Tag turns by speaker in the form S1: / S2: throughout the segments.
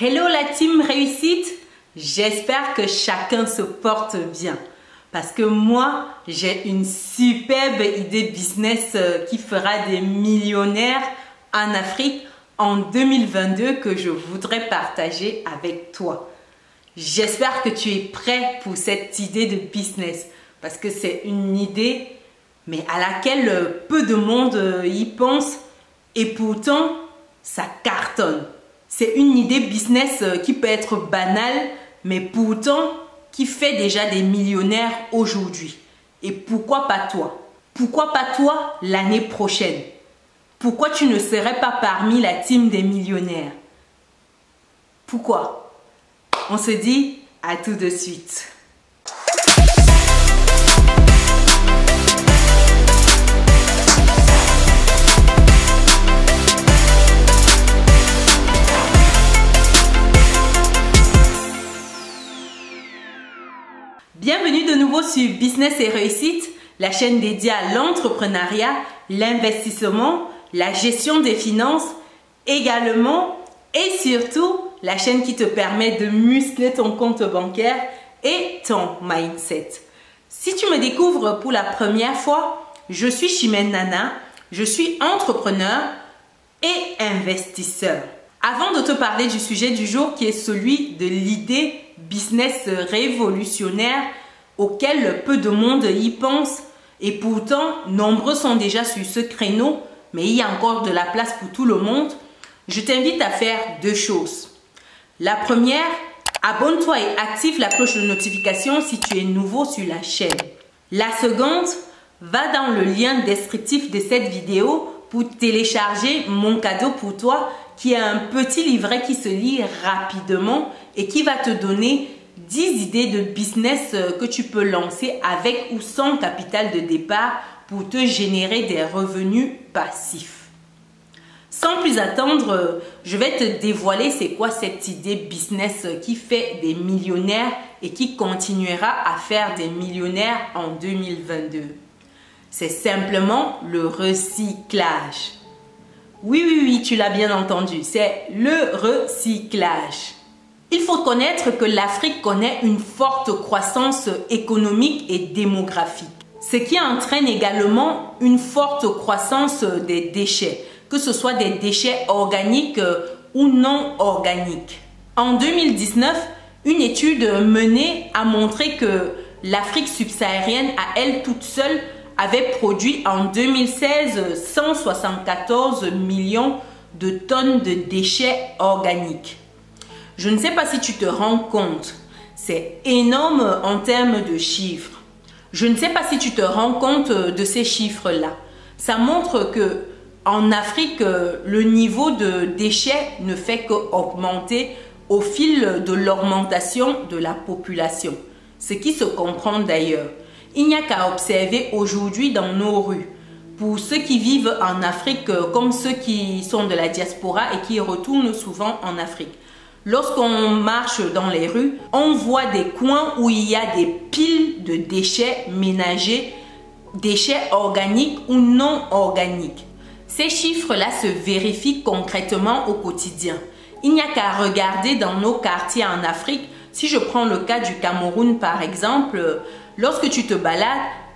S1: Hello la team réussite, j'espère que chacun se porte bien parce que moi j'ai une superbe idée business qui fera des millionnaires en Afrique en 2022 que je voudrais partager avec toi. J'espère que tu es prêt pour cette idée de business parce que c'est une idée mais à laquelle peu de monde y pense et pourtant ça cartonne. C'est une idée business qui peut être banale, mais pourtant qui fait déjà des millionnaires aujourd'hui. Et pourquoi pas toi? Pourquoi pas toi l'année prochaine? Pourquoi tu ne serais pas parmi la team des millionnaires? Pourquoi? On se dit à tout de suite. Bienvenue de nouveau sur Business et Réussite, la chaîne dédiée à l'entrepreneuriat, l'investissement, la gestion des finances, également et surtout la chaîne qui te permet de muscler ton compte bancaire et ton mindset. Si tu me découvres pour la première fois, je suis Chimène Nana, je suis entrepreneur et investisseur. Avant de te parler du sujet du jour qui est celui de l'idée business révolutionnaire auquel peu de monde y pense et pourtant nombreux sont déjà sur ce créneau, mais il y a encore de la place pour tout le monde, je t'invite à faire deux choses. La première, abonne-toi et active la cloche de notification si tu es nouveau sur la chaîne. La seconde, va dans le lien descriptif de cette vidéo pour télécharger mon cadeau pour toi qui est un petit livret qui se lit rapidement et qui va te donner 10 idées de business que tu peux lancer avec ou sans capital de départ pour te générer des revenus passifs. Sans plus attendre, je vais te dévoiler c'est quoi cette idée business qui fait des millionnaires et qui continuera à faire des millionnaires en 2022. C'est simplement le recyclage. Oui, tu l'as bien entendu, c'est le recyclage. Il faut connaître que l'Afrique connaît une forte croissance économique et démographique, ce qui entraîne également une forte croissance des déchets, que ce soit des déchets organiques ou non organiques. En 2019, une étude menée a montré que l'Afrique subsaharienne, à elle toute seule, avait produit en 2016 174 millions de tonnes de déchets organiques. Je ne sais pas si tu te rends compte, c'est énorme en termes de chiffres. Je ne sais pas si tu te rends compte de ces chiffres-là. Ça montre que en Afrique, le niveau de déchets ne fait qu'augmenter au fil de l'augmentation de la population, ce qui se comprend d'ailleurs. Il n'y a qu'à observer aujourd'hui dans nos rues. Pour ceux qui vivent en Afrique, comme ceux qui sont de la diaspora et qui retournent souvent en Afrique. Lorsqu'on marche dans les rues, on voit des coins où il y a des piles de déchets ménagers, déchets organiques ou non organiques. Ces chiffres-là se vérifient concrètement au quotidien. Il n'y a qu'à regarder dans nos quartiers en Afrique. Si je prends le cas du Cameroun par exemple, lorsque tu te balades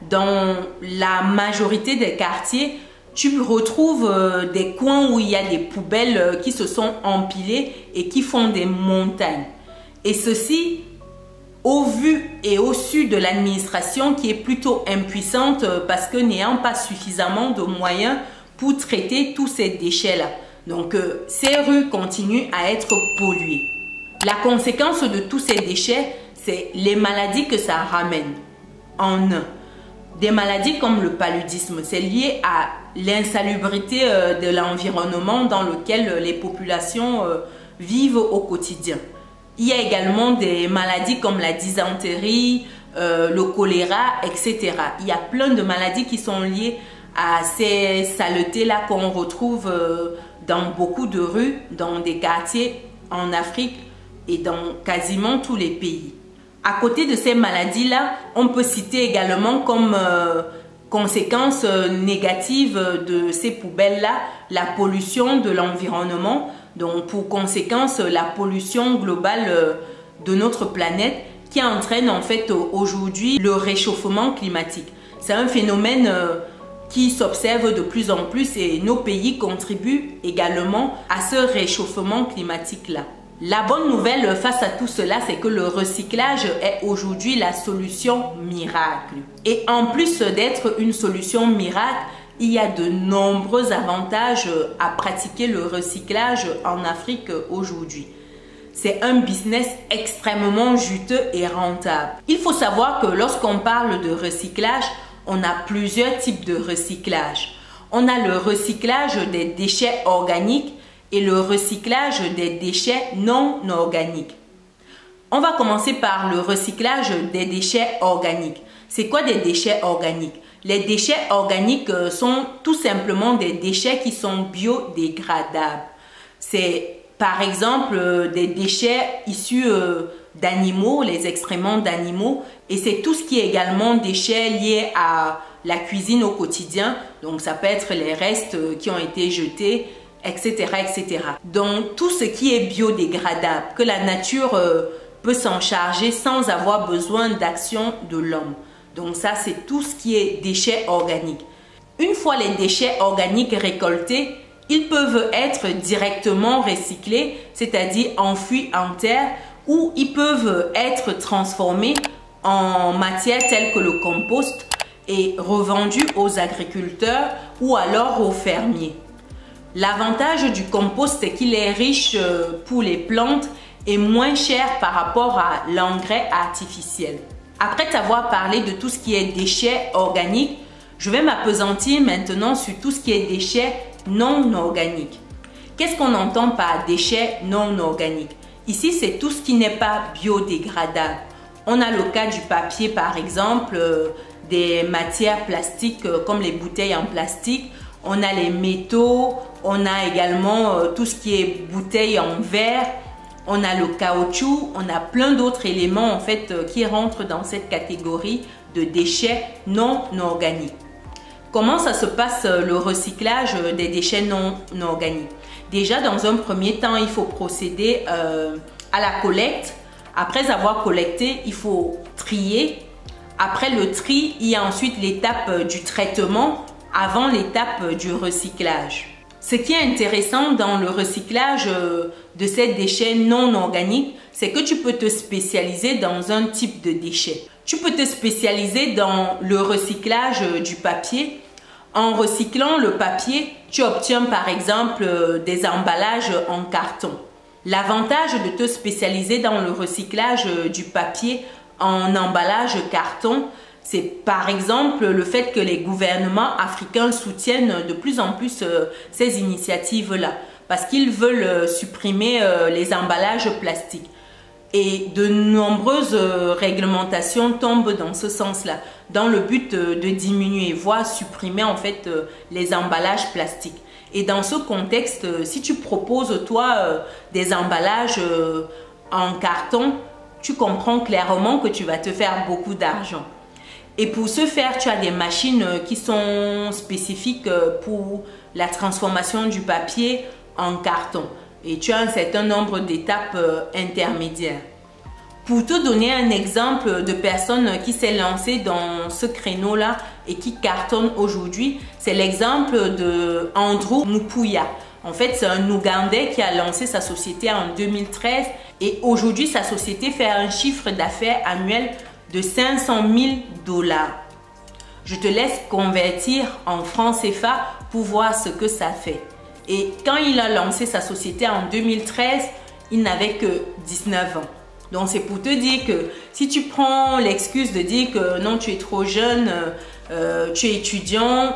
S1: dans la majorité des quartiers, tu retrouves des coins où il y a des poubelles qui se sont empilées et qui font des montagnes. Et ceci au vu et au su de l'administration qui est plutôt impuissante parce que n'ayant pas suffisamment de moyens pour traiter tous ces déchets-là. Donc ces rues continuent à être polluées. La conséquence de tous ces déchets, c'est les maladies que ça ramène en un. Des maladies comme le paludisme, c'est lié à l'insalubrité de l'environnement dans lequel les populations vivent au quotidien. Il y a également des maladies comme la dysenterie, le choléra, etc. Il y a plein de maladies qui sont liées à ces saletés-là qu'on retrouve dans beaucoup de rues, dans des quartiers en Afrique et dans quasiment tous les pays. À côté de ces maladies-là, on peut citer également comme conséquence négative de ces poubelles-là la pollution de l'environnement Donc pour conséquence, la pollution globale de notre planète qui entraîne en fait aujourd'hui le réchauffement climatique. C'est un phénomène qui s'observe de plus en plus et nos pays contribuent également à ce réchauffement climatique-là. La bonne nouvelle face à tout cela, c'est que le recyclage est aujourd'hui la solution miracle. Et en plus d'être une solution miracle, il y a de nombreux avantages à pratiquer le recyclage en Afrique aujourd'hui. C'est un business extrêmement juteux et rentable. Il faut savoir que lorsqu'on parle de recyclage, on a plusieurs types de recyclage. On a le recyclage des déchets organiques et le recyclage des déchets non organiques. On va commencer par le recyclage des déchets organiques. C'est quoi des déchets organiques? Les déchets organiques sont tout simplement des déchets qui sont biodégradables. C'est par exemple des déchets issus d'animaux, les excréments d'animaux, et c'est tout ce qui est également déchets liés à la cuisine au quotidien. Donc ça peut être les restes qui ont été jetés, etc., etc. Donc tout ce qui est biodégradable, que la nature peut s'en charger sans avoir besoin d'action de l'homme. Donc ça, c'est tout ce qui est déchets organiques. Une fois les déchets organiques récoltés, ils peuvent être directement recyclés, c'est-à-dire enfouis en terre, ou ils peuvent être transformés en matière telle que le compost et revendus aux agriculteurs ou alors aux fermiers. L'avantage du compost, c'est qu'il est riche pour les plantes et moins cher par rapport à l'engrais artificiel. Après t'avoir parlé de tout ce qui est déchets organiques, je vais m'appesantir maintenant sur tout ce qui est déchets non organiques. Qu'est-ce qu'on entend par déchets non organiques? Ici, c'est tout ce qui n'est pas biodégradable. On a le cas du papier par exemple, des matières plastiques comme les bouteilles en plastique. On a les métaux, on a également tout ce qui est bouteilles en verre. On a le caoutchouc, on a plein d'autres éléments en fait qui rentrent dans cette catégorie de déchets non organiques. Comment ça se passe le recyclage des déchets non organiques? Déjà, dans un premier temps, il faut procéder à la collecte. Après avoir collecté, il faut trier. Après le tri, il y a ensuite l'étape du traitement avant l'étape du recyclage. Ce qui est intéressant dans le recyclage de ces déchets non organiques, c'est que tu peux te spécialiser dans un type de déchet. Tu peux te spécialiser dans le recyclage du papier. En recyclant le papier, tu obtiens par exemple des emballages en carton. L'avantage de te spécialiser dans le recyclage du papier en emballage carton, c'est par exemple le fait que les gouvernements africains soutiennent de plus en plus ces initiatives-là parce qu'ils veulent supprimer les emballages plastiques. Et de nombreuses réglementations tombent dans ce sens-là, dans le but de diminuer, voire supprimer en fait les emballages plastiques. Et dans ce contexte, si tu proposes toi des emballages en carton, tu comprends clairement que tu vas te faire beaucoup d'argent. Et pour ce faire, tu as des machines qui sont spécifiques pour la transformation du papier en carton. Et tu as un certain nombre d'étapes intermédiaires. Pour te donner un exemple de personne qui s'est lancée dans ce créneau-là et qui cartonne aujourd'hui, c'est l'exemple de Andrew Mupouya. En fait, c'est un Ougandais qui a lancé sa société en 2013 et aujourd'hui, sa société fait un chiffre d'affaires annuel de 500 000 $. Je te laisse convertir en francs CFA pour voir ce que ça fait. Et quand il a lancé sa société en 2013, il n'avait que 19 ans. Donc c'est pour te dire que si tu prends l'excuse de dire que non, tu es trop jeune, tu es étudiant,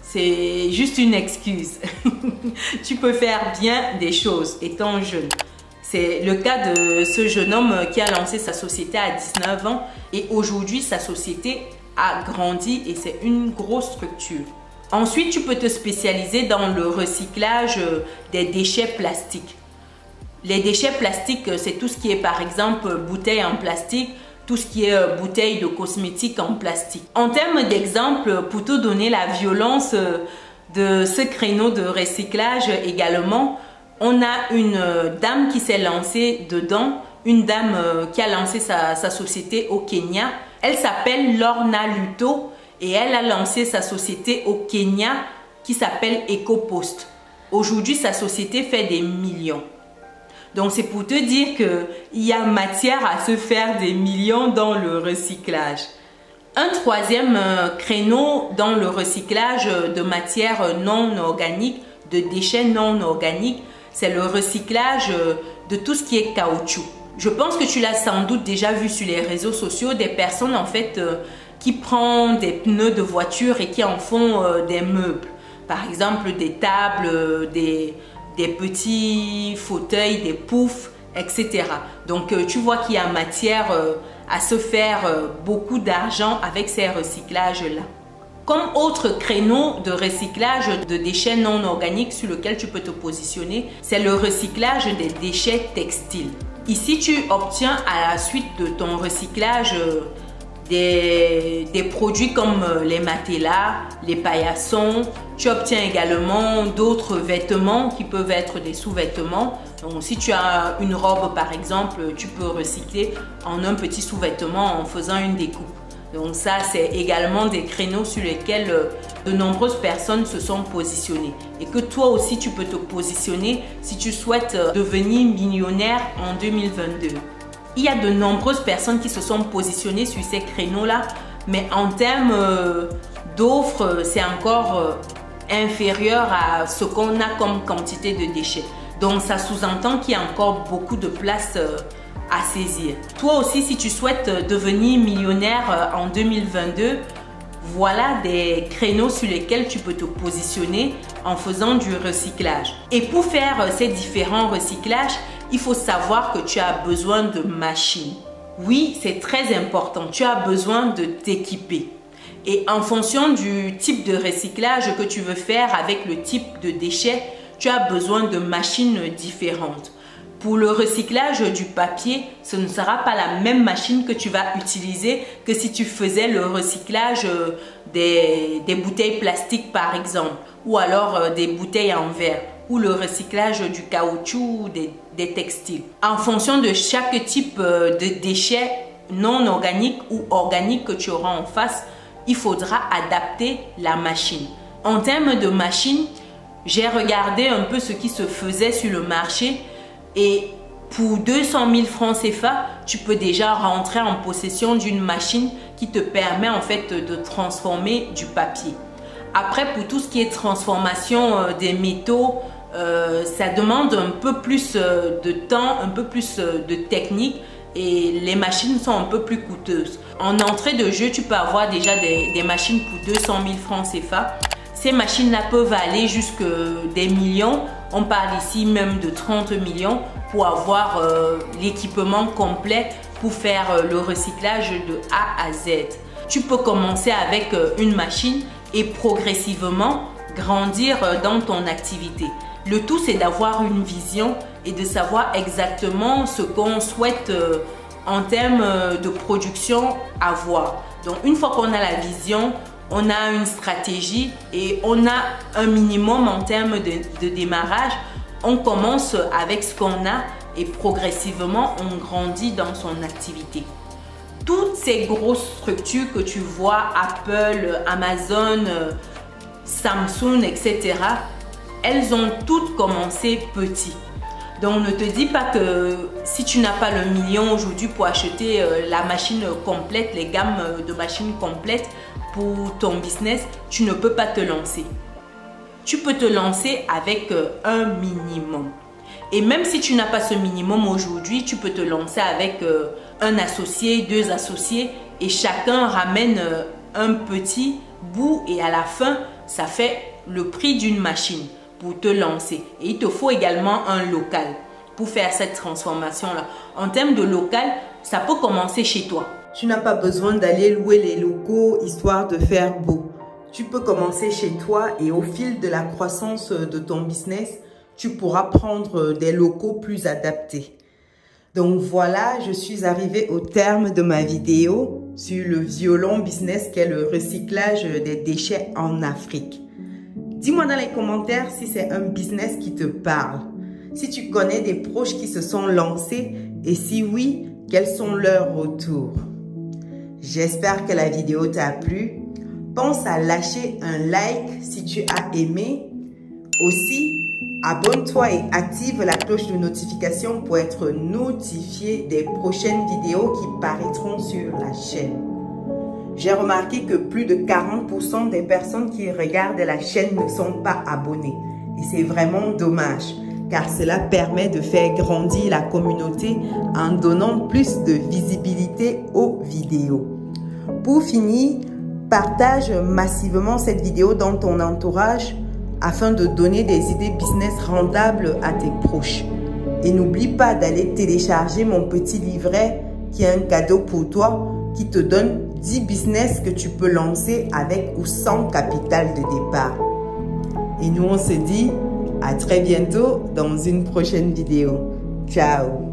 S1: c'est juste une excuse. Tu peux faire bien des choses étant jeune. C'est le cas de ce jeune homme qui a lancé sa société à 19 ans et aujourd'hui sa société a grandi et c'est une grosse structure. Ensuite, tu peux te spécialiser dans le recyclage des déchets plastiques. Les déchets plastiques, c'est tout ce qui est par exemple bouteilles en plastique, tout ce qui est bouteilles de cosmétiques en plastique. En termes d'exemple, pour te donner la violence de ce créneau de recyclage également, on a une dame qui s'est lancée dedans, une dame qui a lancé sa société au Kenya. Elle s'appelle Lorna Luto et elle a lancé sa société au Kenya qui s'appelle EcoPost. Aujourd'hui, sa société fait des millions. Donc, c'est pour te dire qu'il y a matière à se faire des millions dans le recyclage. Un troisième créneau dans le recyclage de matières non organiques, de déchets non organiques, c'est le recyclage de tout ce qui est caoutchouc. Je pense que tu l'as sans doute déjà vu sur les réseaux sociaux, des personnes en fait qui prennent des pneus de voiture et qui en font des meubles. Par exemple, des tables, des petits fauteuils, des poufs, etc. Donc, tu vois qu'il y a matière à se faire beaucoup d'argent avec ces recyclages-là. Comme autre créneau de recyclage de déchets non organiques sur lequel tu peux te positionner, c'est le recyclage des déchets textiles. Ici, tu obtiens à la suite de ton recyclage des produits comme les matelas, les paillassons. Tu obtiens également d'autres vêtements qui peuvent être des sous-vêtements. Donc, si tu as une robe par exemple, tu peux recycler en un petit sous-vêtement en faisant une découpe. Donc ça, c'est également des créneaux sur lesquels de nombreuses personnes se sont positionnées. Et que toi aussi, tu peux te positionner si tu souhaites devenir millionnaire en 2022. Il y a de nombreuses personnes qui se sont positionnées sur ces créneaux-là, mais en termes d'offres, c'est encore inférieur à ce qu'on a comme quantité de déchets. Donc ça sous-entend qu'il y a encore beaucoup de place à saisir. Toi aussi, si tu souhaites devenir millionnaire en 2022, voilà des créneaux sur lesquels tu peux te positionner en faisant du recyclage. Et pour faire ces différents recyclages, il faut savoir que tu as besoin de machines. Oui, c'est très important. Tu as besoin de t'équiper. Et en fonction du type de recyclage que tu veux faire avec le type de déchets, tu as besoin de machines différentes. Pour le recyclage du papier, ce ne sera pas la même machine que tu vas utiliser que si tu faisais le recyclage des bouteilles plastiques par exemple, ou alors des bouteilles en verre, ou le recyclage du caoutchouc ou des textiles. En fonction de chaque type de déchets non organiques ou organiques que tu auras en face, il faudra adapter la machine. En termes de machine, j'ai regardé un peu ce qui se faisait sur le marché. Et pour 200 000 francs CFA, tu peux déjà rentrer en possession d'une machine qui te permet en fait de transformer du papier. Après, pour tout ce qui est transformation des métaux, ça demande un peu plus de temps, un peu plus de technique et les machines sont un peu plus coûteuses. En entrée de jeu, tu peux avoir déjà des machines pour 200 000 francs CFA. Ces machines-là peuvent aller jusqu'à des millions. On parle ici même de 30 millions pour avoir l'équipement complet pour faire le recyclage de A à Z. Tu peux commencer avec une machine et progressivement grandir dans ton activité. Le tout, c'est d'avoir une vision et de savoir exactement ce qu'on souhaite en termes de production avoir. Donc, une fois qu'on a la vision, on a une stratégie et on a un minimum en termes de démarrage. On commence avec ce qu'on a et progressivement, on grandit dans son activité. Toutes ces grosses structures que tu vois, Apple, Amazon, Samsung, etc., elles ont toutes commencé petit. Donc, ne te dis pas que si tu n'as pas le million aujourd'hui pour acheter la machine complète, les gammes de machines complètes pour ton business, tu ne peux pas te lancer. Tu peux te lancer avec un minimum. Et même si tu n'as pas ce minimum aujourd'hui, tu peux te lancer avec un associé, 2 associés et chacun ramène un petit bout et à la fin, ça fait le prix d'une machine pour te lancer. Et il te faut également un local pour faire cette transformation-là. En termes de local, ça peut commencer chez toi. Tu n'as pas besoin d'aller louer les locaux histoire de faire beau. Tu peux commencer chez toi et au fil de la croissance de ton business, tu pourras prendre des locaux plus adaptés. Donc voilà, je suis arrivée au terme de ma vidéo sur le violent business qu'est le recyclage des déchets en Afrique. Dis-moi dans les commentaires si c'est un business qui te parle. Si tu connais des proches qui se sont lancés et si oui, quels sont leurs retours? J'espère que la vidéo t'a plu. Pense à lâcher un like si tu as aimé. Aussi, abonne-toi et active la cloche de notification pour être notifié des prochaines vidéos qui paraîtront sur la chaîne. J'ai remarqué que plus de 40% des personnes qui regardent la chaîne ne sont pas abonnées. Et c'est vraiment dommage, car cela permet de faire grandir la communauté en donnant plus de visibilité aux vidéos. Pour finir, partage massivement cette vidéo dans ton entourage afin de donner des idées business rendables à tes proches. Et n'oublie pas d'aller télécharger mon petit livret qui est un cadeau pour toi qui te donne 10 business que tu peux lancer avec ou sans capital de départ. Et nous, on se dit à très bientôt dans une prochaine vidéo. Ciao!